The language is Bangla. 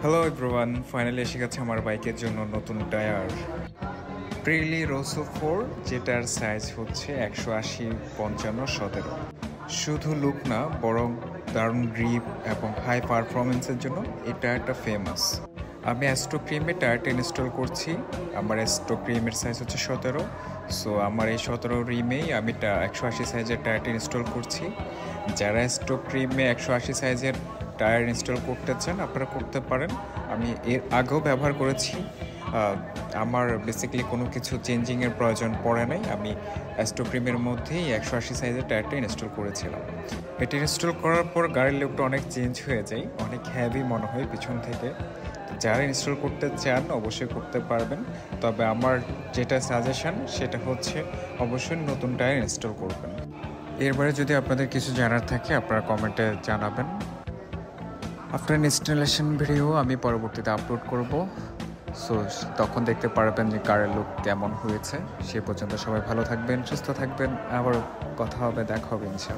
হ্যালো এভরিওয়ান, ফাইনালি এসে গেছে আমার বাইকের জন্য নতুন টায়ার প্রিলি রোসো 4, যেটার সাইজ হচ্ছে 180/55/17। শুধু লুক না, বরং দারুণ গ্রিপ এবং হাই পারফরমেন্সের জন্য এই টায়ারটা ফেমাস। আমি অ্যাস্ট্রো ক্রিমে টায়ারটা ইনস্টল করছি। আমার অ্যাস্ট্রো ক্রিমের সাইজ হচ্ছে 17। সো আমার এই 17 রিমেই আমি 180 সাইজের টায়ারটা ইনস্টল করছি। যারা অ্যাস্ট্রো ক্রিমে 180 সাইজের টায়ার ইনস্টল করতে চান আপনারা করতে পারেন। আমি এর আগেও ব্যবহার করেছি। আমার বেসিক্যালি কোনো কিছু চেঞ্জিংয়ের প্রয়োজন পড়ে নাই। আমি অ্যাস্ট্রো ক্রিমের মধ্যেই 180 সাইজের টায়ারটা ইনস্টল করেছিলাম। এটা ইনস্টল করার পর গাড়ির লুকটা অনেক চেঞ্জ হয়ে যায়, অনেক হ্যাভি মনে হয় পিছন থেকে। যারা ইনস্টল করতে চান অবশ্যই করতে পারবেন, তবে আমার যেটা সাজেশন সেটা হচ্ছে অবশ্যই নতুন টায়ার ইনস্টল করবেন। এরপরে যদি আপনাদের কিছু জানার থাকে আপনারা কমেন্টে জানাবেন। আফটার ইনস্টলেশন ভিডিও আমি পরবর্তীতে আপলোড করব। সো তখন দেখতে পারবেন যে কারের লুক কেমন হয়েছে। সে পর্যন্ত সবাই ভালো থাকবেন, সুস্থ থাকবেন। আবার কথা হবে, দেখা হবে ইনশাআল্লাহ।